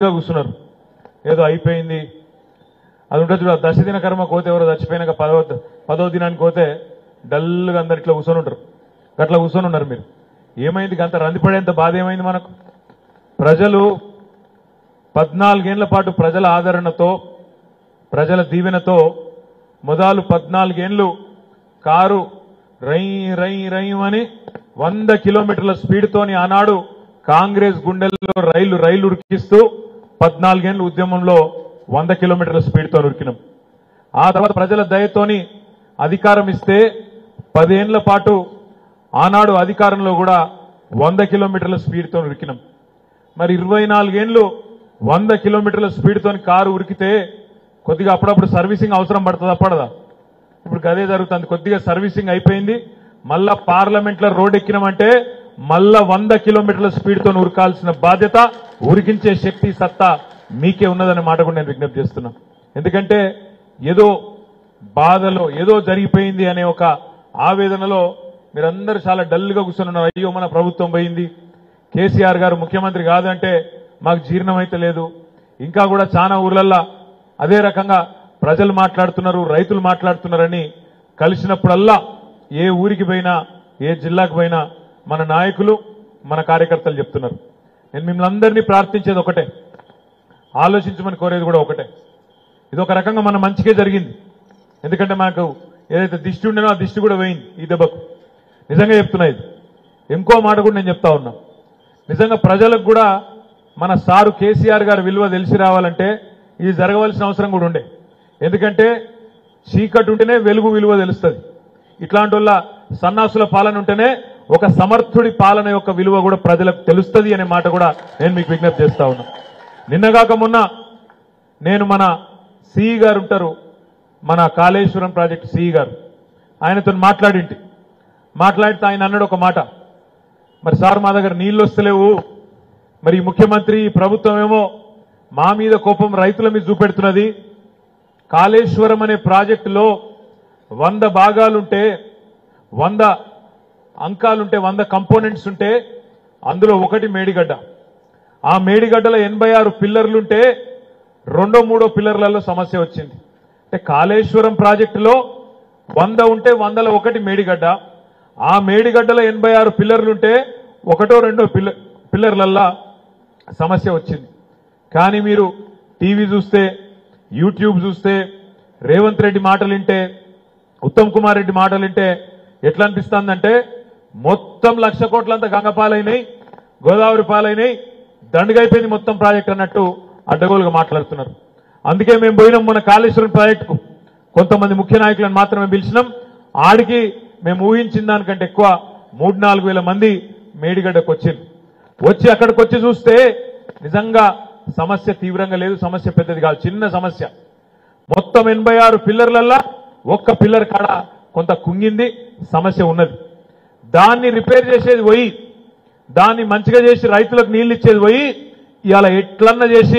కూర్చున్నారు. ఏదో అయిపోయింది అది ఉంటుంది చూడ. దశదిన కర్మ కోతే ఎవరో చచ్చిపోయినాక 10వ దినానికి పోతే డల్గా అందరు ఇట్లా కూర్చొని ఉంటారు. అట్లా కూర్చొని ఉన్నారు మీరు. ఏమైంది అంత రందిపడేంత బాధ ఏమైంది మనకు? ప్రజలు 14 ఏళ్ల పాటు ప్రజల ఆదరణతో ప్రజల దీవెనతో మొదలు 14 ఏళ్లు కారు రై రై రై అని 100 కిలోమీటర్ల స్పీడ్తోని ఆనాడు కాంగ్రెస్ గుండెల్లో రైలు ఉరికిస్తూ 14 ఏళ్ల ఉద్యమంలో 100 కిలోమీటర్ల స్పీడ్తో ఉరికినాం. ఆ తర్వాత ప్రజల దయతోని అధికారం ఇస్తే 10 ఏళ్ల పాటు ఆనాడు అధికారంలో కూడా 100 కిలోమీటర్ల స్పీడ్తో ఉరికినాం. మరి 24 ఏళ్లు 100 కిలోమీటర్ల స్పీడ్తో కారు ఉరికితే కొద్దిగా అప్పుడప్పుడు సర్వీసింగ్ అవసరం పడుతుందా పడదా? ఇప్పుడు అదే జరుగుతుంది. కొద్దిగా సర్వీసింగ్ అయిపోయింది. మళ్ళా పార్లమెంట్లో రోడ్ ఎక్కినామంటే మళ్ళా 100 కిలోమీటర్ల స్పీడ్తో ఉరకాల్సిన బాధ్యత, ఉరికించే శక్తి సత్తా మీకే ఉన్నదనే మాట కూడా నేను విజ్ఞప్తి చేస్తున్నా. ఎందుకంటే ఏదో బాధలో ఏదో జరిగిపోయింది అనే ఒక ఆవేదనలో మీరందరూ చాలా డల్గా కూర్చొని అయ్యో మన ప్రభుత్వం పోయింది, కేసీఆర్ గారు ముఖ్యమంత్రి కాదంటే మాకు జీర్ణమైతే లేదు. ఇంకా కూడా చాలా ఊర్లల్లో అదే రకంగా ప్రజలు మాట్లాడుతున్నారు, రైతులు మాట్లాడుతున్నారని కలిసినప్పుడల్లా ఏ ఊరికి పోయినా ఏ జిల్లాకు పోయినా మన నాయకులు మన కార్యకర్తలు చెప్తున్నారు. నేను మిమ్మల్ని అందరినీ ప్రార్థించేది ఒకటే, ఆలోచించమని కోరేది కూడా ఒకటే. ఇది ఒక రకంగా మన మంచిగా జరిగింది. ఎందుకంటే మనకు ఏదైతే దిష్టి ఉండేనో ఆ దిష్టి కూడా పోయింది ఈ దెబ్బకు. నిజంగా చెప్తున్నా. ఇది ఇంకో మాట కూడా నేను చెప్తా ఉన్నా. నిజంగా ప్రజలకు కూడా మన సారు కేసీఆర్ గారి విలువ తెలిసి రావాలంటే ఇది జరగవలసిన అవసరం కూడా ఉండే. ఎందుకంటే చీకటి ఉంటేనే వెలుగు విలువ తెలుస్తుంది. ఇట్లాంటి వాళ్ళ సన్నాసుల పాలన ఉంటేనే ఒక సమర్థుడి పాలన యొక్క విలువ కూడా ప్రజలకు తెలుస్తుంది అనే మాట కూడా నేను మీకు విజ్ఞప్తి చేస్తా ఉన్నా. నిన్నగాక మొన్న నేను మన సిఈ గారు ఉంటారు, మన కాళేశ్వరం ప్రాజెక్టు సిఈ గారు, ఆయనతో మాట్లాడితే ఆయన అన్నాడు ఒక మాట, మరి సార్ మా దగ్గర నీళ్లు వస్తలేవు, మరి ముఖ్యమంత్రి ప్రభుత్వం ఏమో మా మీద కోపం రైతుల మీద చూపెడుతున్నది, కాళేశ్వరం అనే ప్రాజెక్టులో 100 భాగాలుంటే 100 అంకాలుంటే 100 కంపోనెంట్స్ ఉంటే అందులో ఒకటి మేడిగడ్డ. ఆ మేడిగడ్డలో 86 పిల్లర్లుంటే 2, 3 పిల్లర్లలో సమస్య వచ్చింది. అంటే కాళేశ్వరం ప్రాజెక్టులో 100 ఉంటే 100లో ఒకటి మేడిగడ్డ. ఆ మేడిగడ్డలో 86 పిల్లర్లుంటే 1, 2 పిల్లర్లల్లా సమస్య వచ్చింది. కానీ మీరు టీవీ చూస్తే, యూట్యూబ్ చూస్తే, రేవంత్ రెడ్డి మాటలు వింటే, ఉత్తమ్ కుమార్ రెడ్డి మాటలు వింటే ఎట్లా అనిపిస్తుందంటే మొత్తం 1,00,000 కోట్లంతా గంగపాలైనాయి, గోదావరి పాలైనాయి, దండుగైపోయింది మొత్తం ప్రాజెక్ట్ అన్నట్టు అడ్డగోలుగా మాట్లాడుతున్నారు. అందుకే మేము పోయినాం మన కాళేశ్వరం ప్రాజెక్టుకు. కొంతమంది ముఖ్య నాయకులను మాత్రమే పిలిచినాం. ఆడికి మేము ఊహించిన దానికంటే ఎక్కువ 3-4 వేల మంది మేడిగడ్డకు వచ్చి అక్కడికి వచ్చి చూస్తే నిజంగా సమస్య తీవ్రంగా లేదు, సమస్య పెద్దది కాదు, చిన్న సమస్య. మొత్తం 86 పిల్లర్లల్లా ఒక్క పిల్లర్ కాడ కొంత కుంగింది, సమస్య ఉన్నది. దాన్ని రిపేర్ చేసేది పోయి, దాన్ని మంచిగా చేసి రైతులకు నీళ్లు ఇచ్చేది పోయి ఇవాళ ఎట్లన్నా చేసి